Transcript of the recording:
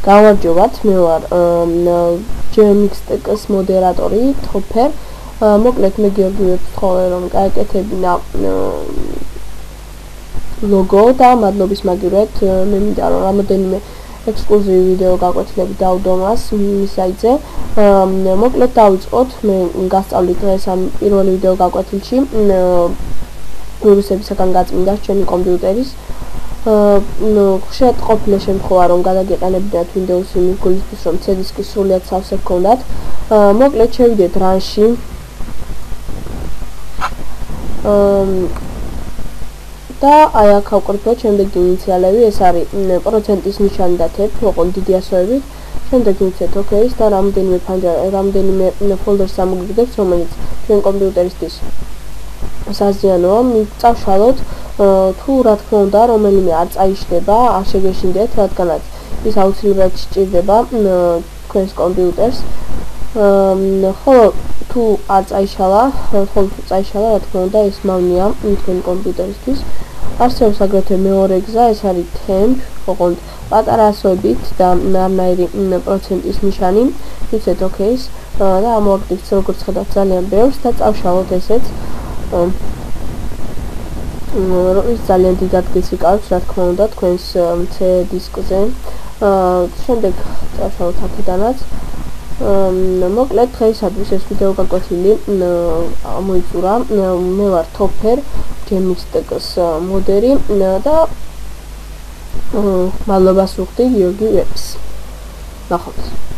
გამარჯობათ, მე ვარ GMX-TECH-ის მოდერატორი თოფერ. მოკლედ მე გიორგი ვეფხოვე რომ გაეკეთებინა ლოგო და მადლობის მაგივრად მე მინდა რომ რამოდენიმე ექსკლუზივი ვიდეო გაკვეთილები დავდო მას მის საიტზე. მოკლედ დავიწყოთ, მე გასწავლით დღეს ამ პირველი ვიდეო გაკვეთილში ვირუსებისაგან გაწმინდა ჩემი კომპიუტერის. ხშირად ყოფილა შემთხვევა რომ გადაგეყენებინათ Windows-ი მიგულისთვის რომ C-დისკი სრულიად სავსე გქონდათ. მოკლედ შევიდეთ რანში. და აი აქ ავყრიფოთ შემდეგი ინიციალები, ეს არის პროცენტის ნიშანი და tab, ოღონდ დიდი ასოებით. შემდეგ მივცეთ OK-ს და რამდენიმე ფოლდერს ამოგიგდებს, რომელიც ჩვენ კომპიუტერისთვის საზიანოა. წავშალოთ თუ რა თქმა უნდა რომელიმე არ წაიშლება, არ შეგეშინდეთ, რადგანაც ის აუცილებლად სჭირდება თქვენს კომპიუტერს. ხოლო თუ არ წაიშალა, რა თქმა უნდა ეს მავნეა თქვენი კომპიუტერისთვის. არსებობს აგრეთვე მეორე გზა, ეს არის temp, ოღონდ პატარა ასოებით და არნაირი პროცენტის ნიშანი. მივცეთ OK-ს და ამოვაგდით როგორც ხედავთ ძალიან ბევრს და წავშალოთ ესეც. ის ძალიან დიდად გესიკავებს, რა თქმა უნდა, თქვენს C-დისკზე. შემდეგ წავშალოთ აქედანაც. მოკლედ დღეისათვის ეს ვიდეო გაკვეთილი მოიწურა. მე ვარ თოფერ, GMX-TECH-ის მოდერი და მადლობას ვუხდი გიორგი ვეფს. ნახავთ.